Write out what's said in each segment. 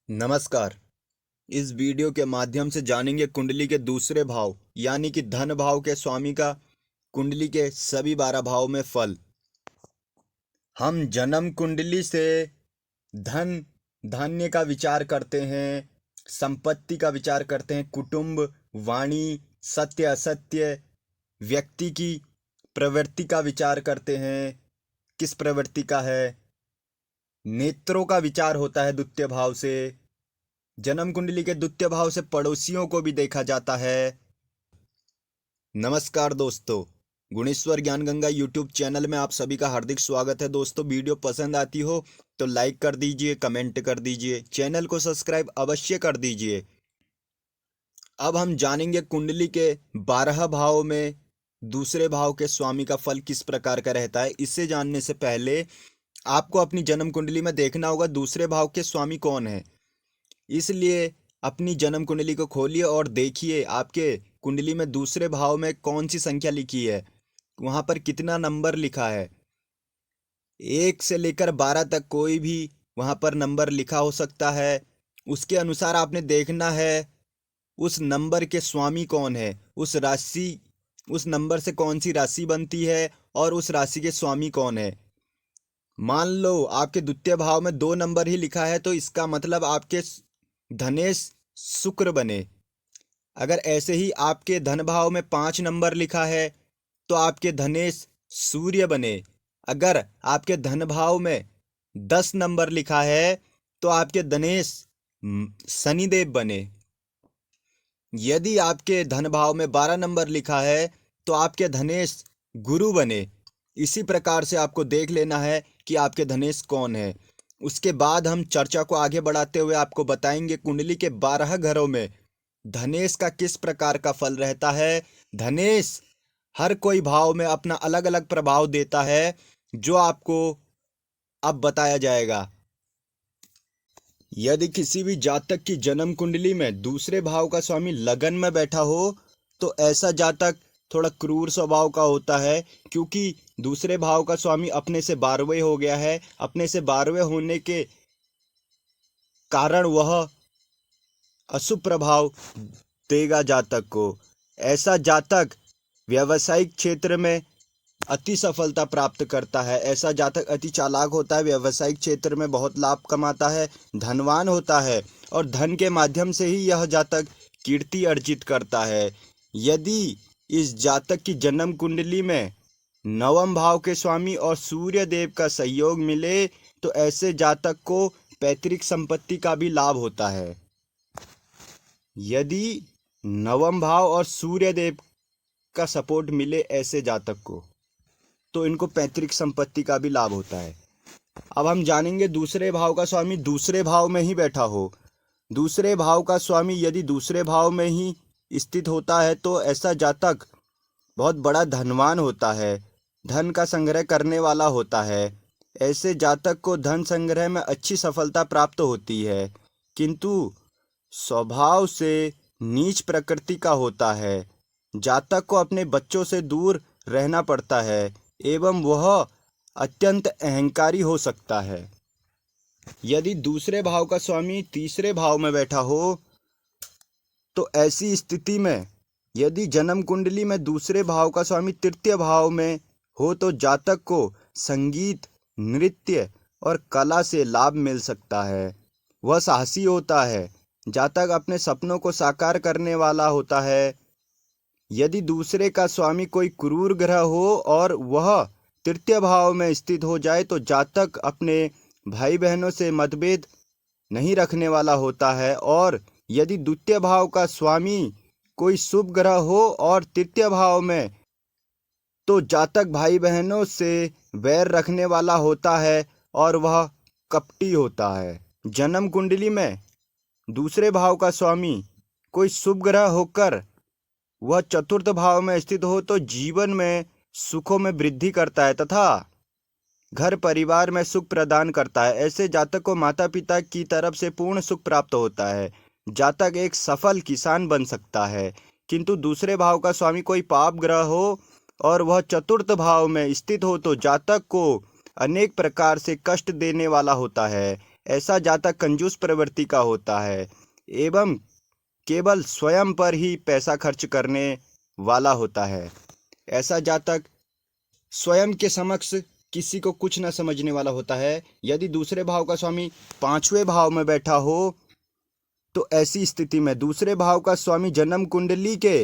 नमस्कार। इस वीडियो के माध्यम से जानेंगे कुंडली के दूसरे भाव यानी कि धन भाव के स्वामी का कुंडली के सभी 12 भाव में फल। हम जन्म कुंडली से धन धान्य का विचार करते हैं, संपत्ति का विचार करते हैं, कुटुंब, वाणी, सत्य असत्य, व्यक्ति की प्रवृत्ति का विचार करते हैं, किस प्रवृत्ति का है, नेत्रों का विचार होता है द्वितीय भाव से। जन्म कुंडली के द्वितीय भाव से पड़ोसियों को भी देखा जाता है। नमस्कार दोस्तों, गुणेश्वर ज्ञान गंगा यूट्यूब चैनल में आप सभी का हार्दिक स्वागत है। दोस्तों, वीडियो पसंद आती हो तो लाइक कर दीजिए, कमेंट कर दीजिए, चैनल को सब्सक्राइब अवश्य कर दीजिए। अब हम जानेंगे कुंडली के 12 भाव में दूसरे भाव के स्वामी का फल किस प्रकार का रहता है। इससे जानने से पहले आपको अपनी जन्म कुंडली में देखना होगा दूसरे भाव के स्वामी कौन है। इसलिए अपनी जन्म कुंडली को खोलिए और देखिए आपके कुंडली में दूसरे भाव में कौन सी संख्या लिखी है, वहां पर कितना नंबर लिखा है। 1 से लेकर 12 तक कोई भी वहां पर नंबर लिखा हो सकता है। उसके अनुसार आपने देखना है उस नंबर के स्वामी कौन है, उस नंबर से कौन सी राशि बनती है और उस राशि के स्वामी कौन है। मान लो आपके द्वितीय भाव में 2 नंबर ही लिखा है तो इसका मतलब आपके धनेश शुक्र बने। अगर ऐसे ही आपके धन भाव में 5 नंबर लिखा है तो आपके धनेश सूर्य बने। अगर आपके धन भाव में 10 नंबर लिखा है तो आपके धनेश शनिदेव बने। यदि आपके धन भाव में 12 नंबर लिखा है तो आपके धनेश गुरु बने। इसी प्रकार से आपको देख लेना है कि आपके धनेश कौन है। उसके बाद हम चर्चा को आगे बढ़ाते हुए आपको बताएंगे कुंडली के 12 घरों में धनेश का किस प्रकार का फल रहता है। धनेश हर कोई भाव में अपना अलग अलग प्रभाव देता है, जो आपको अब बताया जाएगा। यदि किसी भी जातक की जन्म कुंडली में दूसरे भाव का स्वामी लगन में बैठा हो तो ऐसा जातक थोड़ा क्रूर स्वभाव का होता है, क्योंकि दूसरे भाव का स्वामी अपने से 12वें हो गया है। अपने से 12वें होने के कारण वह अशुभ प्रभाव देगा जातक को। ऐसा जातक व्यावसायिक क्षेत्र में अति सफलता प्राप्त करता है। ऐसा जातक अति चालाक होता है, व्यावसायिक क्षेत्र में बहुत लाभ कमाता है, धनवान होता है और धन के माध्यम से ही यह जातक कीर्ति अर्जित करता है। यदि इस जातक की जन्म कुंडली में 9वें भाव के स्वामी और सूर्य देव का सहयोग मिले तो ऐसे जातक को पैतृक संपत्ति का भी लाभ होता है। यदि 9वें भाव और सूर्य देव का सपोर्ट मिले ऐसे जातक को तो इनको पैतृक संपत्ति का भी लाभ होता है। अब हम जानेंगे दूसरे भाव का स्वामी दूसरे भाव में ही बैठा हो। दूसरे भाव का स्वामी यदि दूसरे भाव में ही स्थित होता है तो ऐसा जातक बहुत बड़ा धनवान होता है, धन का संग्रह करने वाला होता है। ऐसे जातक को धन संग्रह में अच्छी सफलता प्राप्त होती है, किंतु स्वभाव से नीच प्रकृति का होता है। जातक को अपने बच्चों से दूर रहना पड़ता है एवं वह अत्यंत अहंकारी हो सकता है। यदि दूसरे भाव का स्वामी तीसरे भाव में बैठा हो तो ऐसी स्थिति में यदि जन्म कुंडली में दूसरे भाव का स्वामी तृतीय भाव में हो तो जातक को संगीत, नृत्य और कला से लाभ मिल सकता है। वह साहसी होता है। जातक अपने सपनों को साकार करने वाला होता है। यदि दूसरे का स्वामी कोई क्रूर ग्रह हो और वह तृतीय भाव में स्थित हो जाए तो जातक अपने भाई बहनों से मतभेद नहीं रखने वाला होता है। और यदि द्वितीय भाव का स्वामी कोई शुभ ग्रह हो और तृतीय भाव में तो जातक भाई बहनों से वैर रखने वाला होता है और वह कपटी होता है। जन्म कुंडली में दूसरे भाव का स्वामी कोई शुभ ग्रह होकर वह चतुर्थ भाव में स्थित हो तो जीवन में सुखों में वृद्धि करता है तथा घर परिवार में सुख प्रदान करता है। ऐसे जातक को माता पिता की तरफ से पूर्ण सुख प्राप्त होता है। जातक एक सफल किसान बन सकता है, किंतु दूसरे भाव का स्वामी कोई पाप ग्रह हो और वह चतुर्थ भाव में स्थित हो तो जातक को अनेक प्रकार से कष्ट देने वाला होता है। ऐसा जातक कंजूस प्रवृत्ति का होता है एवं केवल स्वयं पर ही पैसा खर्च करने वाला होता है। ऐसा जातक स्वयं के समक्ष किसी को कुछ न समझने वाला होता है। यदि दूसरे भाव का स्वामी 5वें भाव में बैठा हो तो ऐसी स्थिति में दूसरे भाव का स्वामी जन्म कुंडली के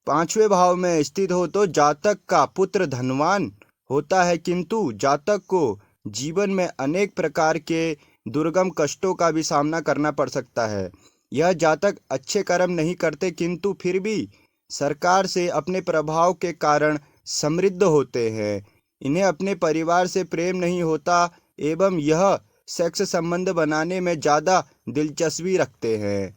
5वें भाव में स्थित हो तो जातक का पुत्र धनवान होता है, किंतु जातक को जीवन में अनेक प्रकार के दुर्गम कष्टों का भी सामना करना पड़ सकता है। यह जातक अच्छे कर्म नहीं करते किंतु फिर भी सरकार से अपने प्रभाव के कारण समृद्ध होते हैं। इन्हें अपने परिवार से प्रेम नहीं होता एवं यह सेक्स संबंध बनाने में ज़्यादा दिलचस्पी रखते हैं।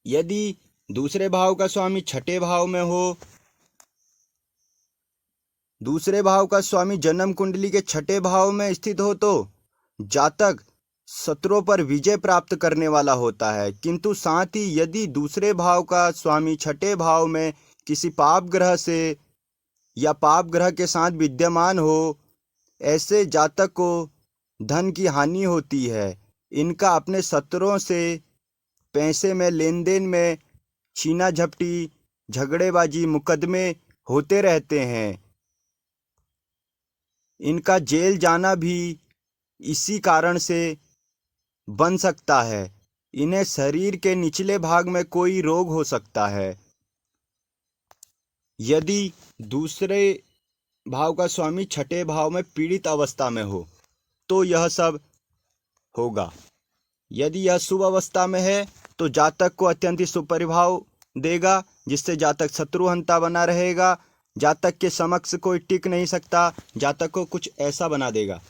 यदि दूसरे भाव का स्वामी 6ठे भाव में हो, दूसरे भाव का स्वामी जन्म कुंडली के 6ठे भाव में स्थित हो तो जातक शत्रुओं पर विजय प्राप्त करने वाला होता है, किंतु साथ ही यदि दूसरे भाव का स्वामी 6ठे भाव में किसी पाप ग्रह से या पाप ग्रह के साथ विद्यमान हो, ऐसे जातक को धन की हानि होती है। इनका अपने शत्रुओं से पैसे में लेन देन में छीना झपटी, झगड़ेबाजी, मुकदमे होते रहते हैं। इनका जेल जाना भी इसी कारण से बन सकता है। इन्हें शरीर के निचले भाग में कोई रोग हो सकता है। यदि दूसरे भाव का स्वामी 6ठे भाव में पीड़ित अवस्था में हो तो यह सब होगा। यदि यह शुभ अवस्था में है तो जातक को अत्यंत ही शुभ प्रभाव देगा, जिससे जातक शत्रुहंता बना रहेगा। जातक के समक्ष कोई टिक नहीं सकता, जातक को कुछ ऐसा बना देगा।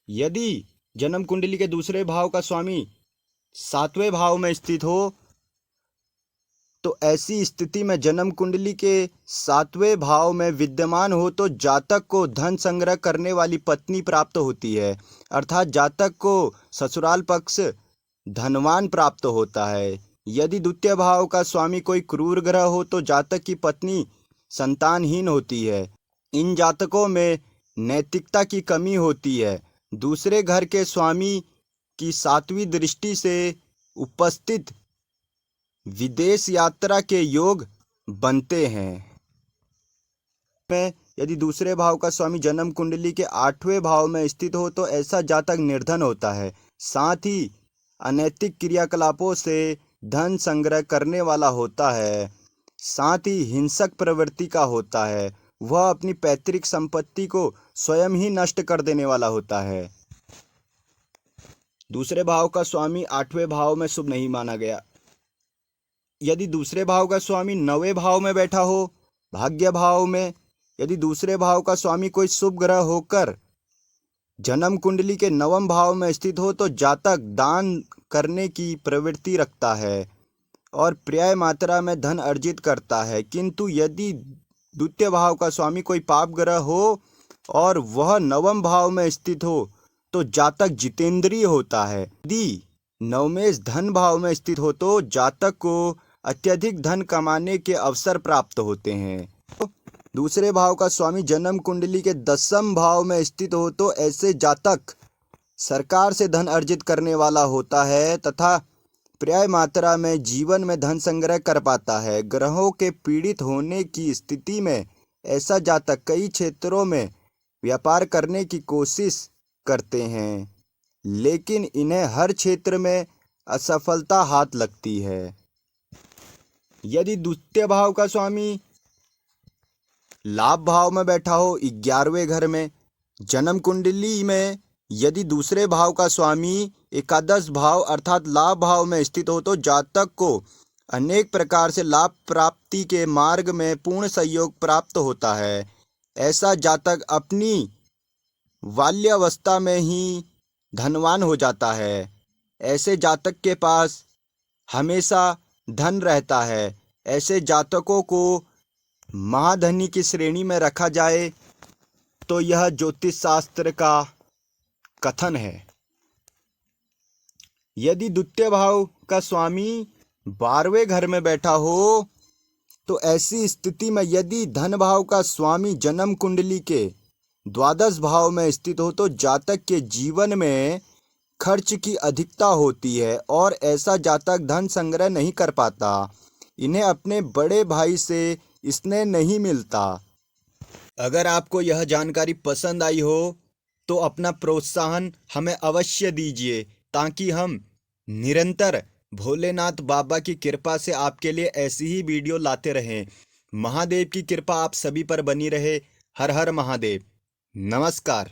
यदि जन्म कुंडली के दूसरे भाव का स्वामी 7वें भाव में स्थित हो तो ऐसी स्थिति में जन्म कुंडली के 7वें भाव में विद्यमान हो तो जातक को धन संग्रह करने वाली पत्नी प्राप्त होती है, अर्थात जातक को ससुराल पक्ष धनवान प्राप्त होता है। यदि द्वितीय भाव का स्वामी कोई क्रूर ग्रह हो तो जातक की पत्नी संतानहीन होती है। इन जातकों में नैतिकता की कमी होती है। दूसरे घर के स्वामी की 7वीं दृष्टि से उपस्थित विदेश यात्रा के योग बनते हैं। यदि दूसरे भाव का स्वामी जन्म कुंडली के 8वें भाव में स्थित हो तो ऐसा जातक निर्धन होता है, साथ ही अनैतिक क्रियाकलापों से धन संग्रह करने वाला होता है, साथ ही हिंसक प्रवृत्ति का होता है। वह अपनी पैतृक संपत्ति को स्वयं ही नष्ट कर देने वाला होता है। दूसरे भाव का स्वामी 8वें भाव में शुभ नहीं माना गया। यदि दूसरे भाव का स्वामी 9वें भाव में बैठा हो, भाग्य भाव में, यदि दूसरे भाव का स्वामी कोई शुभ ग्रह होकर जन्म कुंडली के 9वें भाव में स्थित हो तो जातक दान करने की प्रवृत्ति रखता है और पर्याय मात्रा में धन अर्जित करता है, किंतु यदि द्वितीय भाव का स्वामी कोई पाप ग्रह हो और वह 9वें भाव में स्थित हो तो जातक जितेंद्रिय होता है। यदि 9वें धन भाव में स्थित हो तो जातक को अत्यधिक धन कमाने के अवसर प्राप्त होते हैं। दूसरे भाव का स्वामी जन्म कुंडली के 10वें भाव में स्थित हो तो ऐसे जातक सरकार से धन अर्जित करने वाला होता है तथा पर्याय मात्रा में जीवन में धन संग्रह कर पाता है। ग्रहों के पीड़ित होने की स्थिति में ऐसा जातक कई क्षेत्रों में व्यापार करने की कोशिश करते हैं, लेकिन इन्हें हर क्षेत्र में असफलता हाथ लगती है। यदि द्वितीय भाव का स्वामी लाभ भाव में बैठा हो 11वें घर में, जन्म कुंडली में यदि दूसरे भाव का स्वामी एकादश भाव अर्थात लाभ भाव में स्थित हो तो जातक को अनेक प्रकार से लाभ प्राप्ति के मार्ग में पूर्ण सहयोग प्राप्त होता है। ऐसा जातक अपनी बाल्यावस्था में ही धनवान हो जाता है। ऐसे जातक के पास हमेशा धन रहता है। ऐसे जातकों को महाधनी की श्रेणी में रखा जाए तो यह ज्योतिष शास्त्र का कथन है। यदि द्वितीय भाव का स्वामी 12वें घर में बैठा हो तो ऐसी स्थिति में यदि धन भाव का स्वामी जन्म कुंडली के 12 भाव में स्थित हो तो जातक के जीवन में खर्च की अधिकता होती है और ऐसा जातक धन संग्रह नहीं कर पाता। इन्हें अपने बड़े भाई से स्नेह नहीं मिलता। अगर आपको यह जानकारी पसंद आई हो तो अपना प्रोत्साहन हमें अवश्य दीजिए, ताकि हम निरंतर भोलेनाथ बाबा की कृपा से आपके लिए ऐसी ही वीडियो लाते रहें। महादेव की कृपा आप सभी पर बनी रहे। हर हर महादेव। नमस्कार।